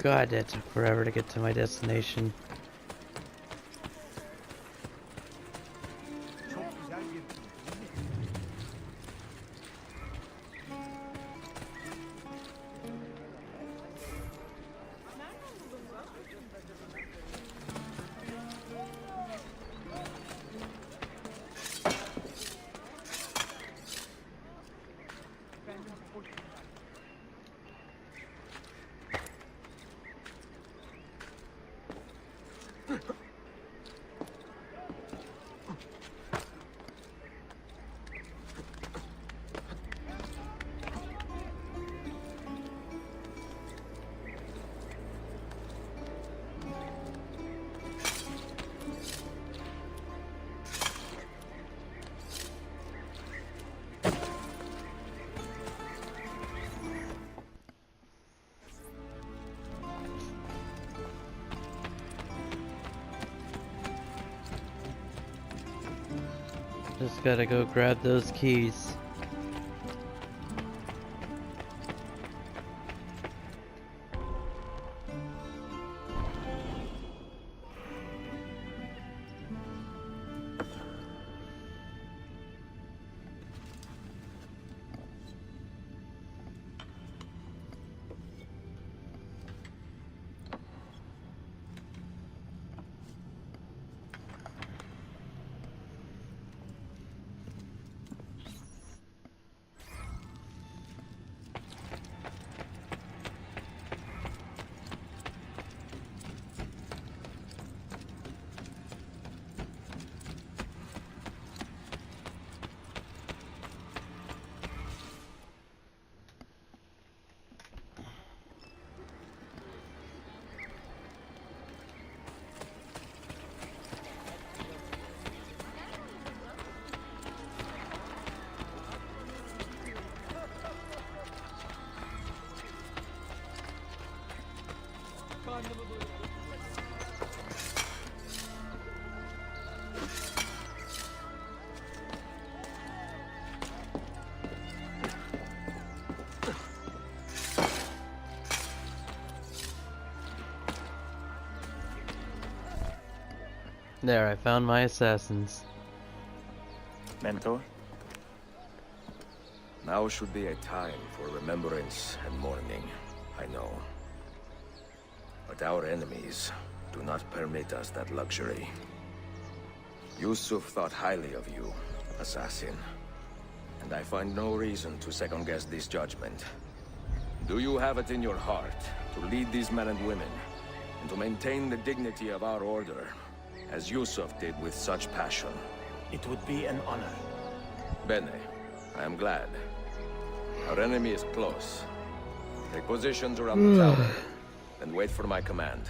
God, that took forever to get to my destination. Just gotta go grab those keys. There, I found my assassins. Mentor? Now should be a time for remembrance and mourning, I know. But our enemies do not permit us that luxury. Yusuf thought highly of you, assassin. And I find no reason to second-guess this judgment. Do you have it in your heart to lead these men and women, and to maintain the dignity of our order, as Yusuf did with such passion? It would be an honor. Bene, I am glad. Our enemy is close. Take positions around the tower, and wait for my command.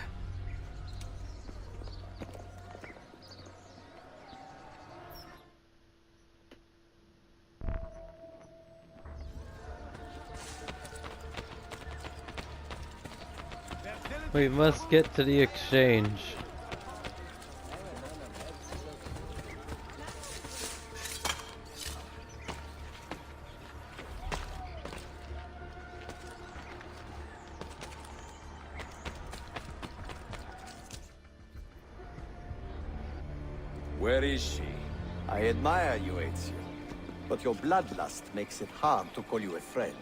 We must get to the exchange. Where is she? I admire you, Ezio. But your bloodlust makes it hard to call you a friend.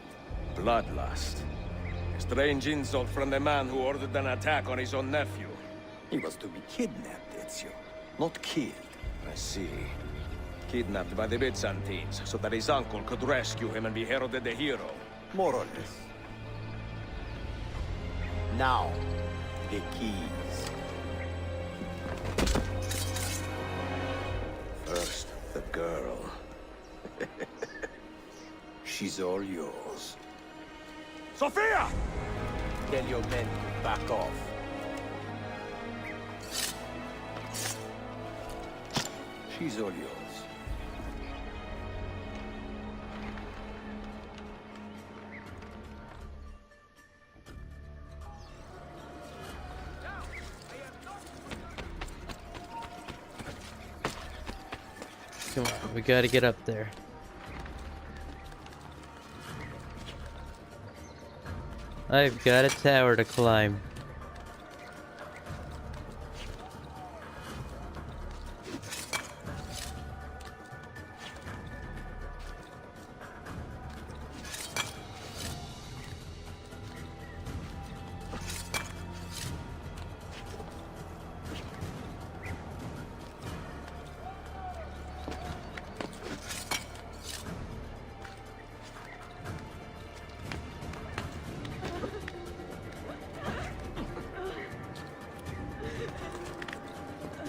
Bloodlust. A strange insult from the man who ordered an attack on his own nephew. He was to be kidnapped, Ezio, not killed. I see. Kidnapped by the Byzantines, so that his uncle could rescue him and be heralded a hero. More or less. Now, the keys. First, the girl. She's all yours. Sophia! Tell your men to back off. She's all yours. Come on, we gotta get up there. I've got a tower to climb.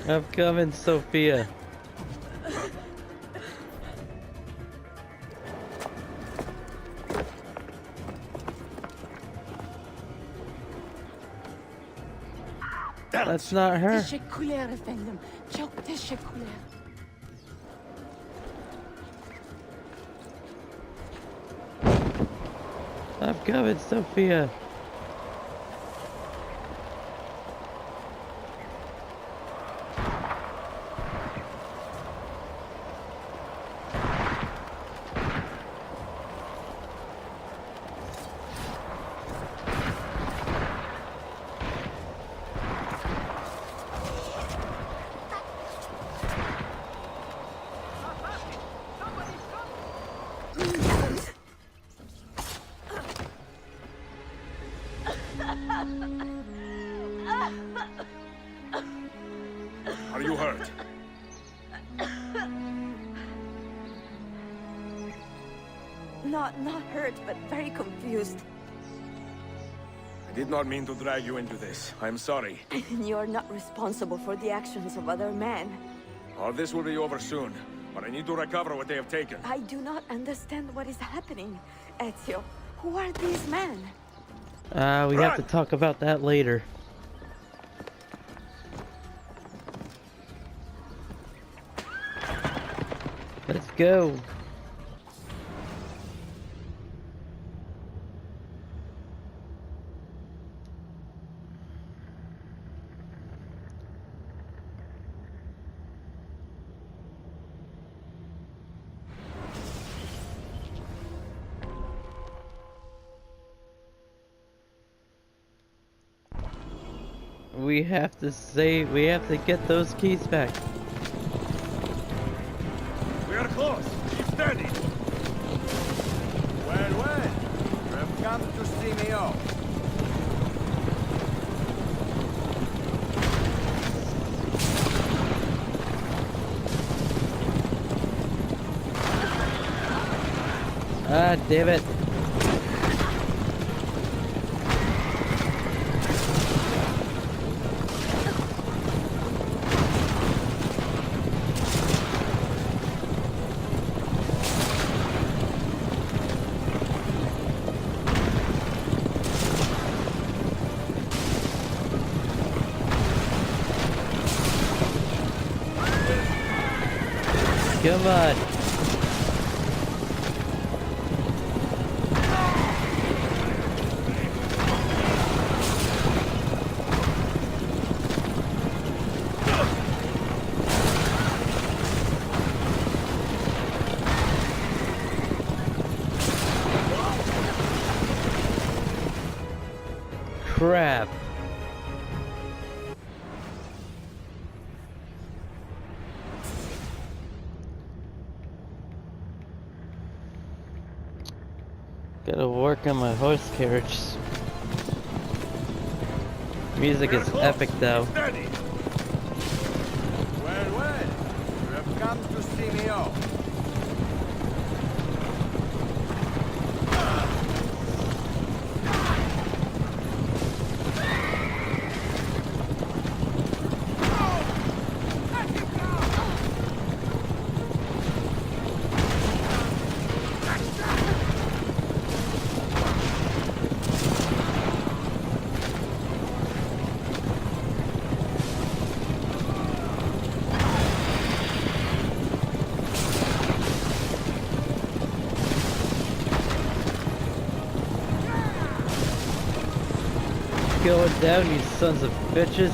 I'm coming, Sophia. That's not her. Teşekkürler efendim. Çok teşekkürler. I'm coming, Sophia. Are you hurt? Not hurt, but very confused. I did not mean to drag you into this. I'm sorry. You're not responsible for the actions of other men. All this will be over soon, but I need to recover what they have taken. I do not understand what is happening. Ezio, who are these men? We have to talk about that later. Let's go. We have to get those keys back. We are close. Keep steady. Well, well. You have come to see me off. Ah, damn it. Come on. Crap. Gotta work on my horse carriage. Music is epic though. Steady. Well, well. You have come to see me off. Going down, you sons of bitches.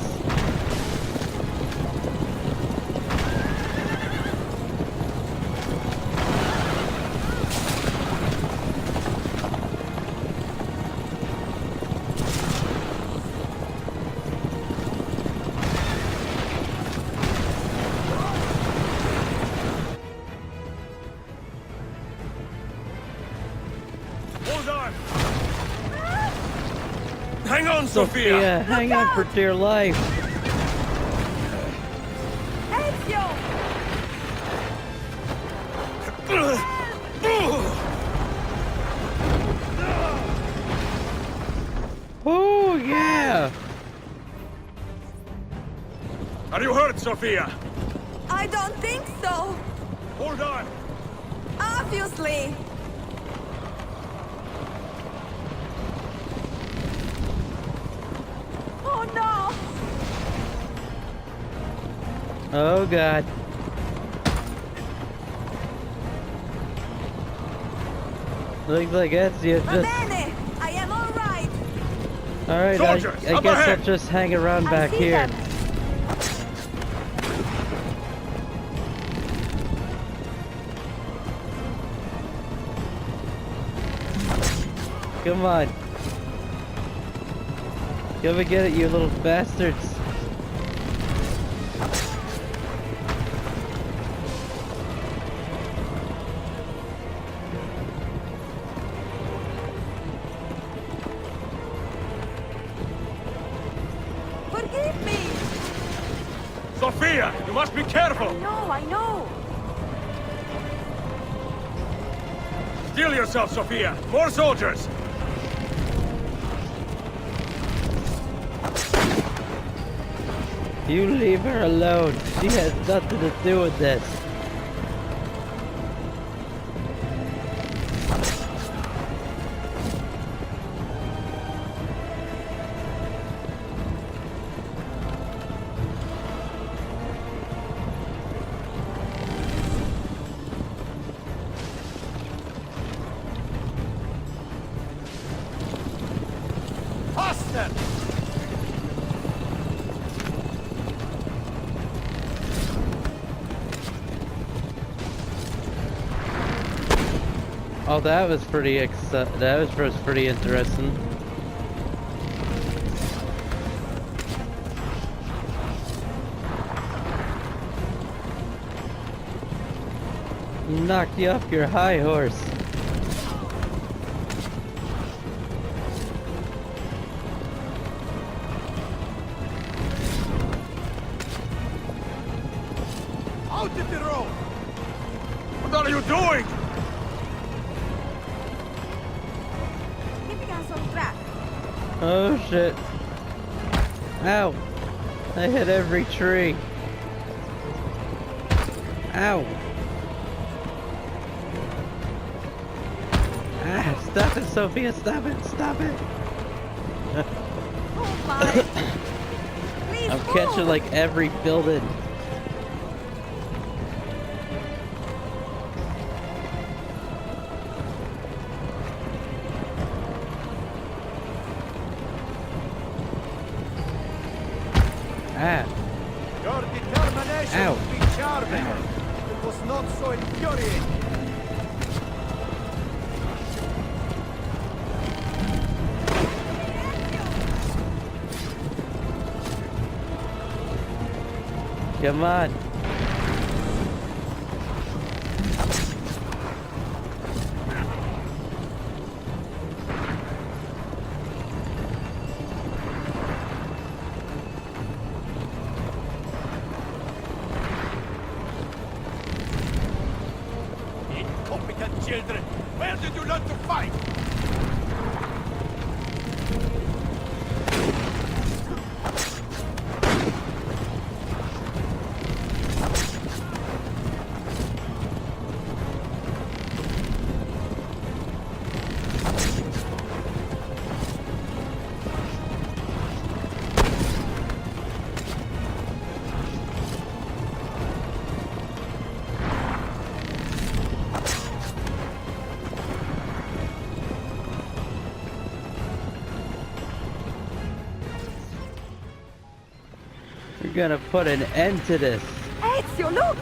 Hold on. Hang on, Sophia. Yeah, hang on for dear life. Ezio! Oh yeah. Are you hurt, Sophia? I don't think so. Hold on! Obviously. Oh no! Oh god. Looks like Ezio Va just... bene! I am all right. Alright, Soldiers, I up guess ahead! I'll just hang around I back see here. them. Come on. Come and get it, you little bastards. Forgive me. Sophia, you must be careful! No, I know. Steel yourself, Sophia! More soldiers! You leave her alone. She has nothing to do with this. Faster! Oh, that was pretty pretty interesting. Knocked you off your high horse. Out of the road! What are you doing? Keeping us on track. Oh shit. Ow. I hit every tree. Ow. Ah, stop it, Sophia, stop it, stop it. Oh my. Please I'm move. catching like every building. Ah, Your determination Ow. would be charming. It was not so infuriating. come on. Incompetent children! Where did you learn to fight? We're gonna put an end to this. Ezio, look!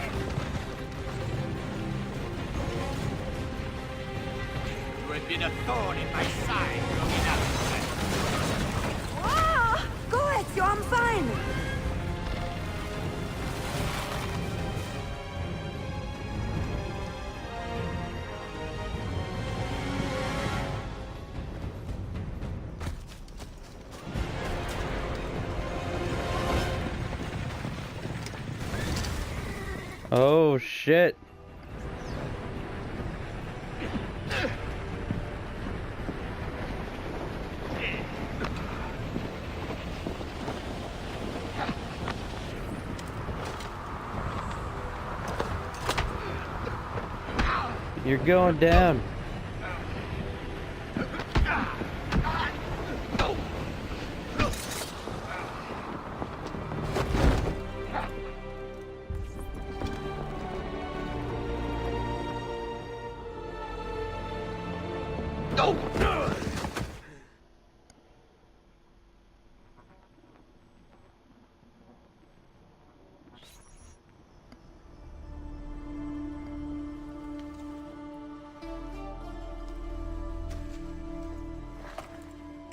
You have been a thorn in my side long enough. Ah! Go, Ezio, I'm fine. Oh shit. You're going down.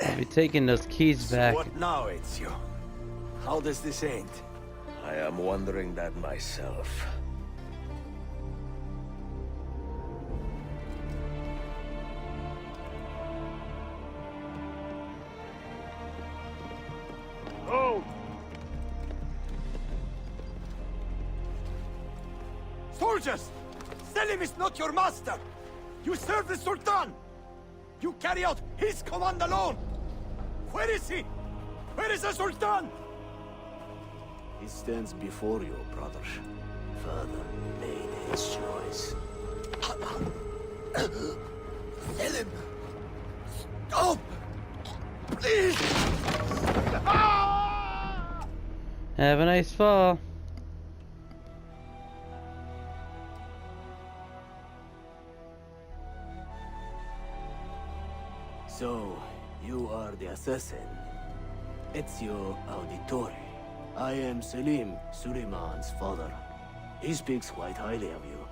I'll be taking those keys back. What now, Ezio? How does this end? I am wondering that myself. Oh! Soldiers! Selim is not your master! You serve the Sultan! You carry out his command alone! Where is he? Where is the Sultan? He stands before you, brother. Father made his choice. Selim! Stop! Please! Have a nice fall. So, you are the assassin. Ezio Auditore. I am Selim, Suleiman's father. He speaks quite highly of you.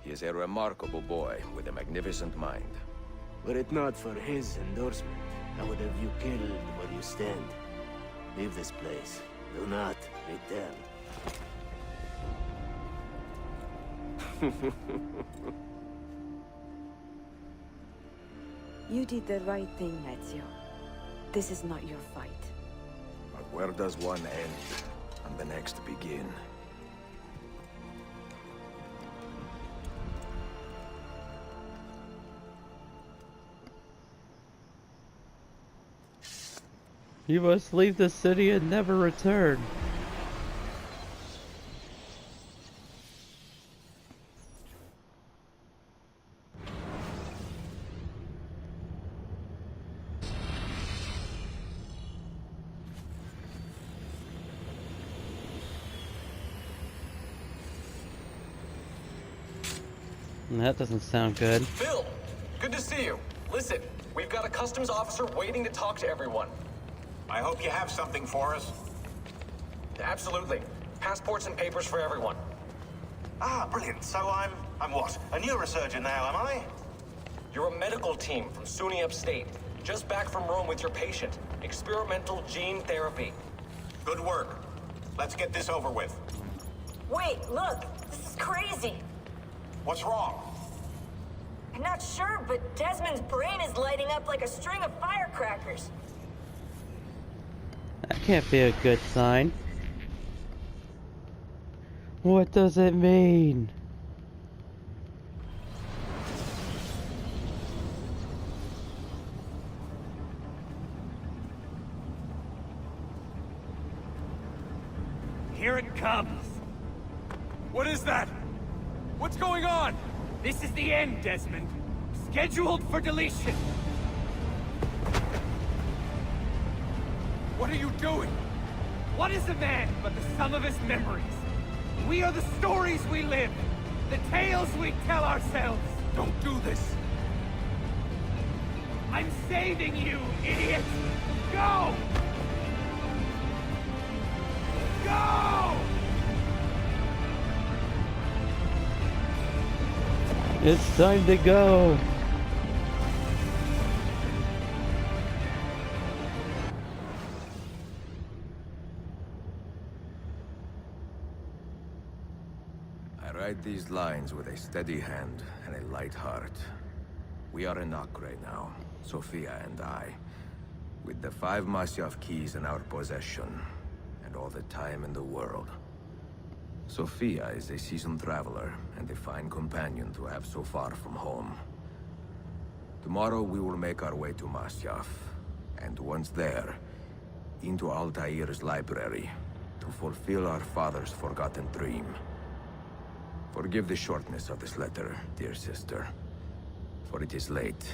He is a remarkable boy with a magnificent mind. Were it not for his endorsement, I would have you killed where you stand. Leave this place. Do not return. You did the right thing, Ezio. This is not your fight. But where does one end and the next begin? You must leave the city and never return. That doesn't sound good. Phil, good to see you. Listen, we've got a customs officer waiting to talk to everyone. I hope you have something for us. Absolutely. Passports and papers for everyone. Ah, brilliant. So I'm what? A neurosurgeon now, am I? You're a medical team from SUNY Upstate. Just back from Rome with your patient. Experimental gene therapy. Good work. Let's get this over with. Wait, look! This is crazy! What's wrong? I'm not sure, but Desmond's brain is lighting up like a string of firecrackers. That can't be a good sign. What does it mean? Here it comes. What is that? What's going on? This is the end, Desmond. Scheduled for deletion. What are you doing? What is a man but the sum of his memories? We are the stories we live, the tales we tell ourselves. Don't do this. I'm saving you, idiot! Go! Go! It's time to go. I write these lines with a steady hand and a light heart. We are in Acre now, Sofia and I, with the 5 Masyaf keys in our possession, and all the time in the world. Sofia is a seasoned traveler, and a fine companion to have so far from home. Tomorrow we will make our way to Masyaf, and once there, into Altair's library, to fulfill our father's forgotten dream. Forgive the shortness of this letter, dear sister. For it is late,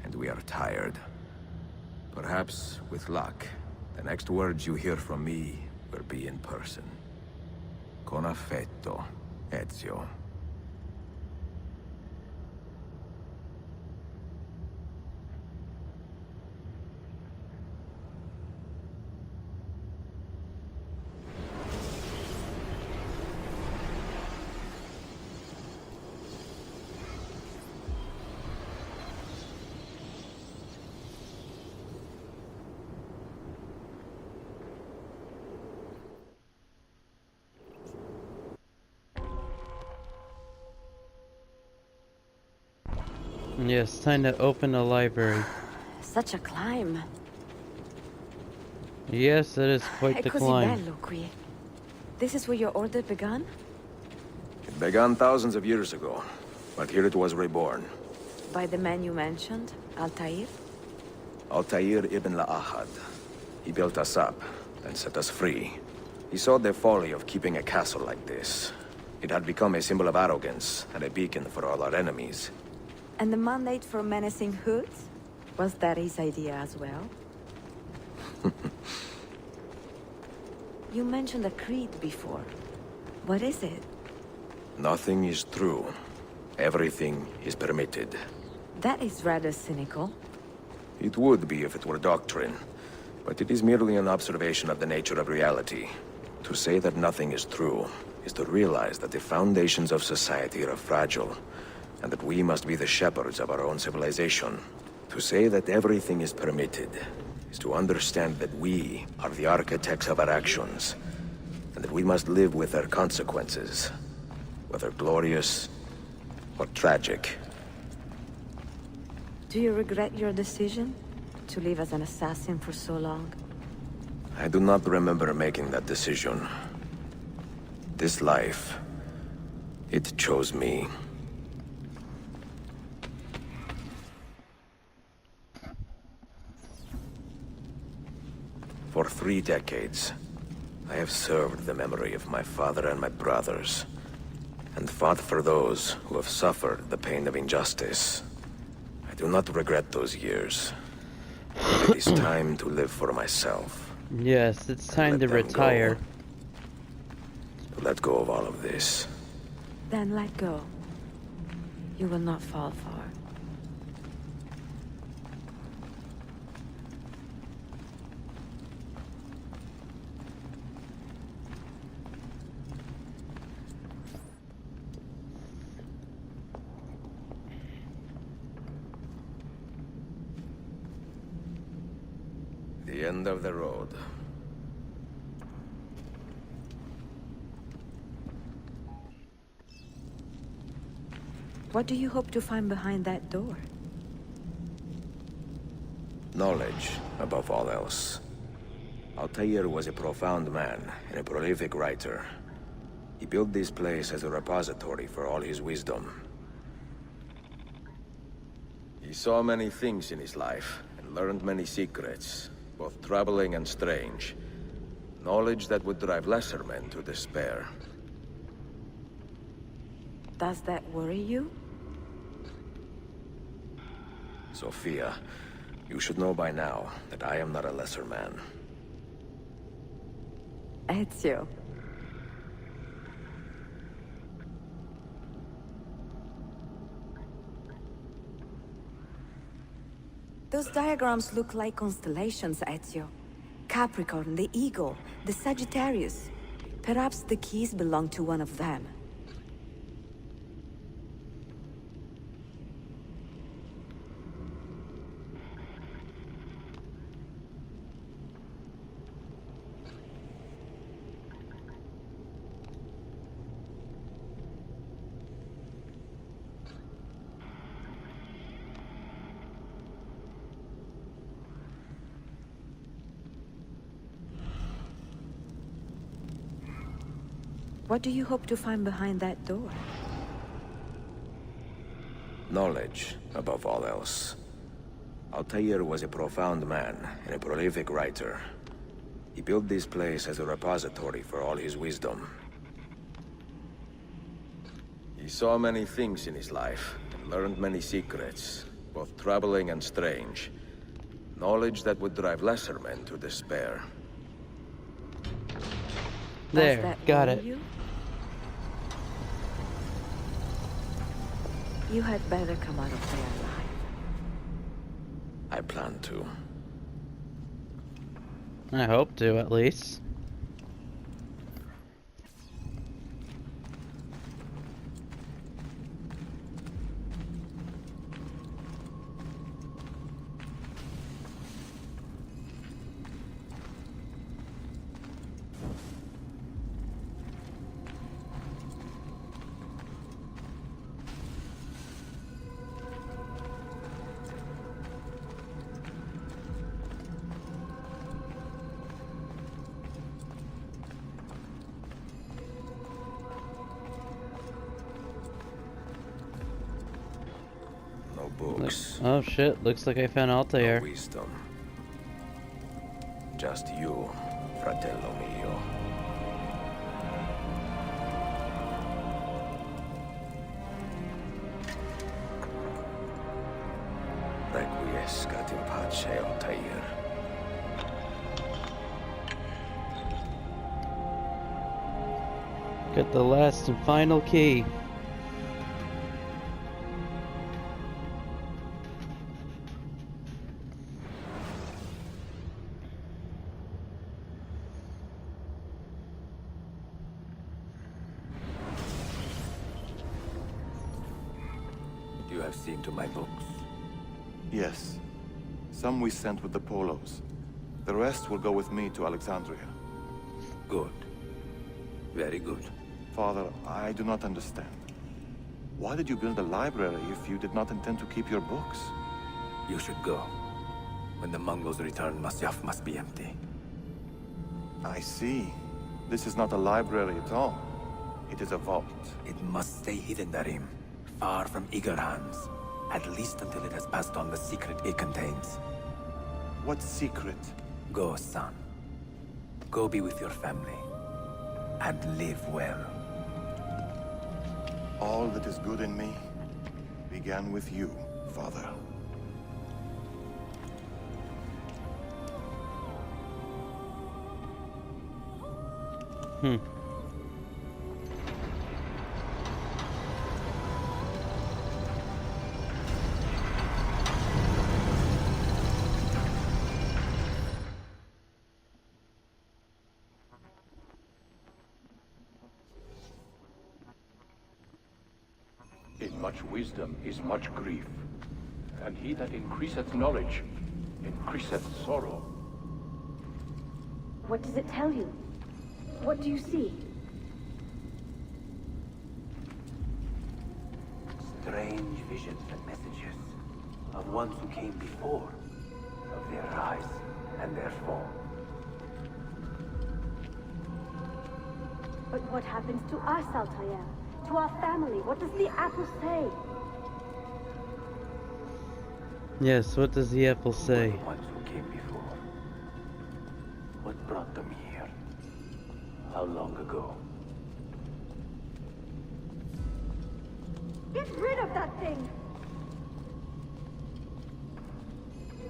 and we are tired. Perhaps, with luck, the next words you hear from me will be in person. Con affetto, Ezio. Yes, time to open the library. Such a climb. Yes, it is quite the Così climb. bello qui. This is where your order began? It began thousands of years ago, but here it was reborn. By the man you mentioned, Altair? Altair ibn La'ahad. He built us up, and set us free. He saw the folly of keeping a castle like this. It had become a symbol of arrogance, and a beacon for all our enemies. And the mandate for menacing hoods? Was that his idea as well? You mentioned a creed before. What is it? Nothing is true. Everything is permitted. That is rather cynical. It would be if it were doctrine, but it is merely an observation of the nature of reality. To say that nothing is true is to realize that the foundations of society are fragile, and that we must be the shepherds of our own civilization. To say that everything is permitted is to understand that we are the architects of our actions, and that we must live with their consequences, whether glorious or tragic. Do you regret your decision to live as an assassin for so long? I do not remember making that decision. This life, it chose me. For 3 decades, I have served the memory of my father and my brothers, and fought for those who have suffered the pain of injustice. I do not regret those years. It is time to live for myself. Yes, it's time Let to them retire. To let go of all of this. Then let go. You will not fall far. The end of the road. What do you hope to find behind that door? Knowledge, above all else. Altair was a profound man and a prolific writer. He built this place as a repository for all his wisdom. He saw many things in his life, and learned many secrets, both troubling and strange. Knowledge that would drive lesser men to despair. Does that worry you? Sophia, you should know by now that I am not a lesser man. Ezio. Those diagrams look like constellations, Ezio. Capricorn, the Eagle, the Sagittarius. Perhaps the keys belong to one of them. What do you hope to find behind that door? Knowledge, above all else. Altair was a profound man and a prolific writer. He built this place as a repository for all his wisdom. He saw many things in his life, and learned many secrets, both troubling and strange. Knowledge that would drive lesser men to despair. There, Does that got worry it. You? You had better come out of there alive. I plan to. I hope to, at least. No books. Oh shit, looks like I found No Altair. wisdom. Just you, fratello mio. Requiescat in pace, Altair. Got the last and final key. You have seen to my books. Yes. Some we sent with the Polos. The rest will go with me to Alexandria. Good. Very good. Father, I do not understand. Why did you build a library if you did not intend to keep your books? You should go. When the Mongols return, Masyaf must be empty. I see. This is not a library at all. It is a vault. It must stay hidden, Darim. Far from eager hands. At least until it has passed on the secret it contains. What secret? Go, son. Go be with your family. And live well. All that is good in me began with you, Father. In much wisdom is much grief, and he that increaseth knowledge increaseth sorrow. What does it tell you? What do you see? Strange visions and messages of ones who came before, of their rise and their fall. But what happens to us, Altair? To our family? What does the apple say? Yes, what does the apple say? The ones who came before. What brought them here? How long ago? Get rid of that thing!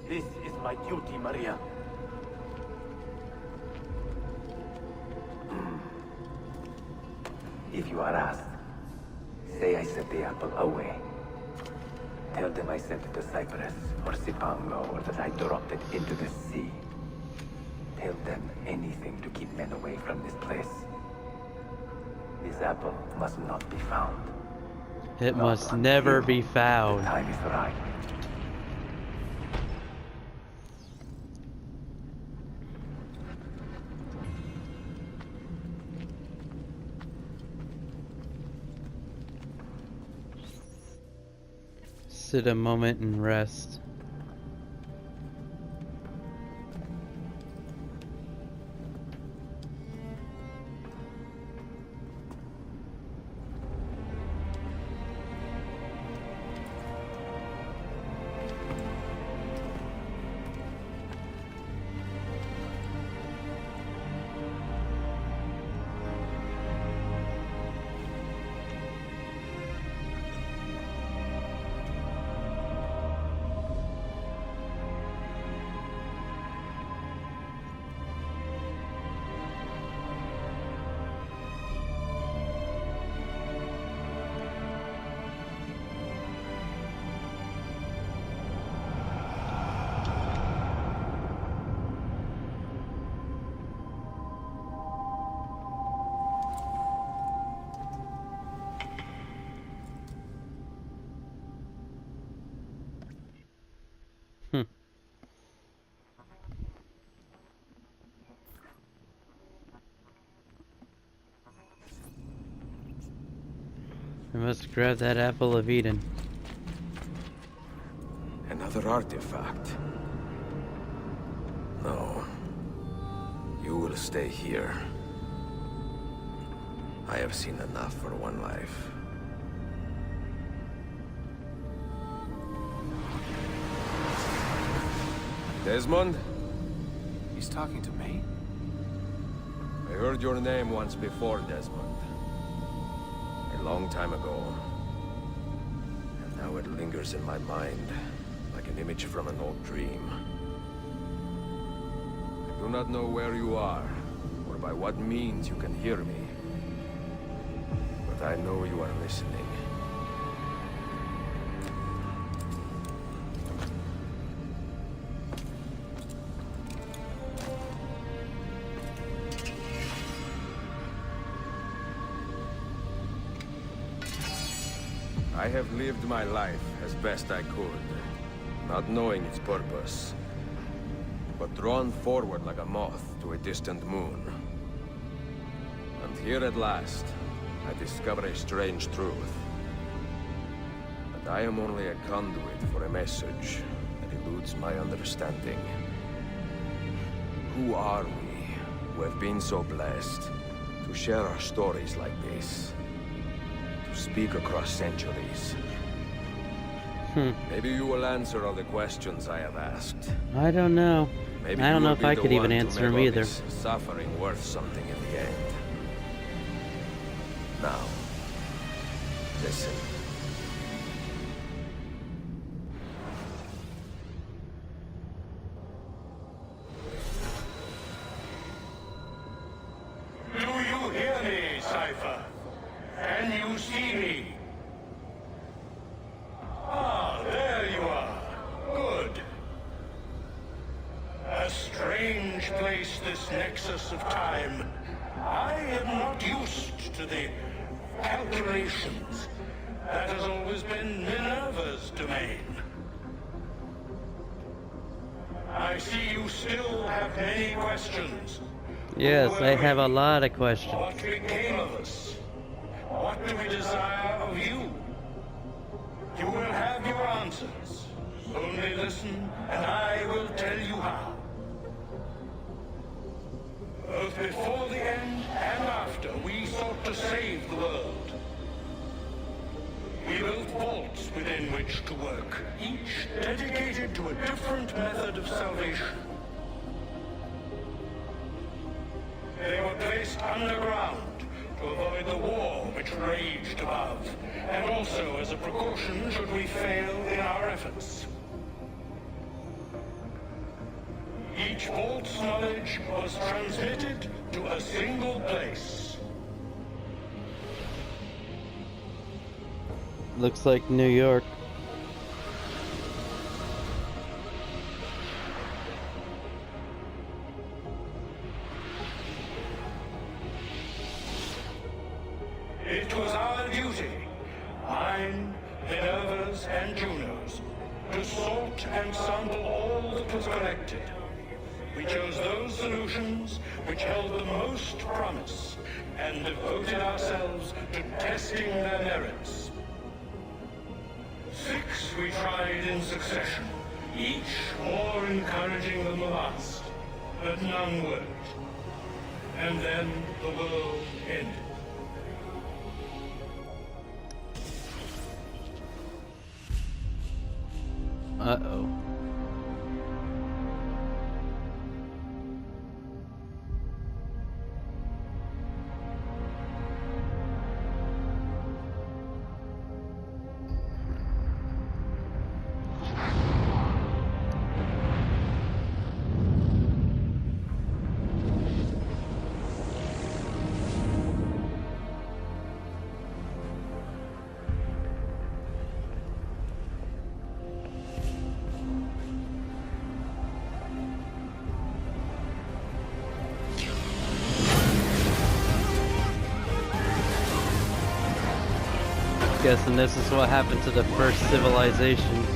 This is my duty, Maria. If you are asked, say I sent the apple away. Tell them I sent it to Cyprus or Cipango, or that I dropped it into the sea. Tell them anything to keep men away from this place. This apple must not be found. It Not must until never be the found. time is right. Sit a moment and rest. I must grab that apple of Eden. Another artifact. No. You will stay here. I have seen enough for one life. Desmond? He's talking to me? I heard your name once before, Desmond. A long time ago. And now it lingers in my mind, like an image from an old dream. I do not know where you are, or by what means you can hear me. But I know you are listening. I have lived my life as best I could, not knowing its purpose, but drawn forward like a moth to a distant moon. And here at last, I discover a strange truth. That I am only a conduit for a message that eludes my understanding. Who are we, who have been so blessed, to share our stories like this? To speak across centuries. Maybe you will answer all the questions I have asked. I don't know. Maybe I don't you know will if I be the could even one to answer make him all either. this suffering worth something in the end. Now, listen. Do you hear me, Cypher? Can you see me? Ah, there you are. Good. A strange place, this nexus of time. I am not used to the calculations. That has always been Minerva's domain. I see you still have many questions. Yes, I have a lot of questions. What became of us? What do we desire of you? You will have your answers. Only listen, and I will tell you how. Both before the end and after, we sought to save the world. We built vaults within which to work, each dedicated to a different method of salvation. They were placed underground to avoid the war which raged above, and also as a precaution should we fail in our efforts. Each vault's knowledge was transmitted to a single place. Looks like New York. It was our duty, mine, Minerva's, and Juno's, to sort and sample all that was collected. We chose those solutions which held the most promise, and devoted ourselves to testing their merits. 6 we tried in succession, each more encouraging than the last, but none worked. And then the world ended. Uh-oh. Guessing this is what happened to the first civilization.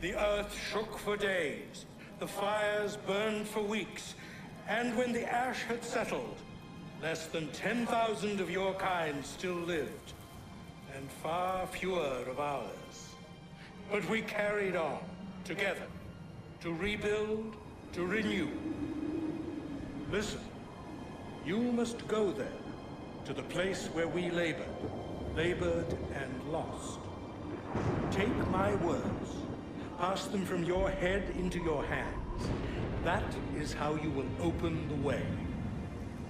the earth shook for days, the fires burned for weeks, and when the ash had settled, less than 10,000 of your kind still lived, and far fewer of ours. But we carried on, together, to rebuild, to renew. Listen, you must go there, to the place where we labored and lost. Take my words, pass them from your head into your hands. That is how you will open the way.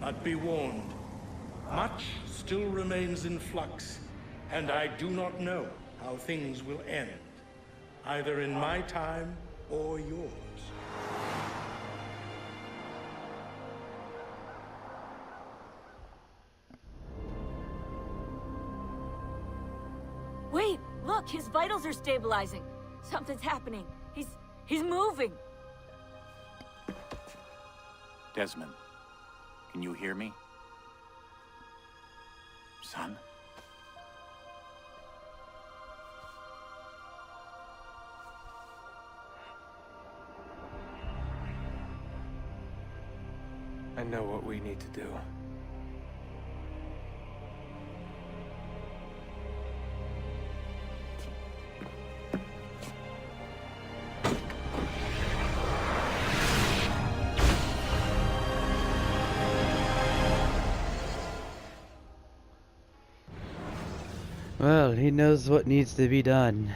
But be warned, much still remains in flux, and I do not know how things will end, either in my time or yours. Wait, look, his vitals are stabilizing. Something's happening. He's moving. Desmond, can you hear me? Son? I know what we need to do. Well, he knows what needs to be done.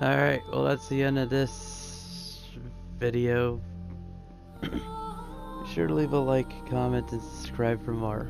Alright, well that's the end of this video. Be sure to leave a like, comment, and subscribe for more.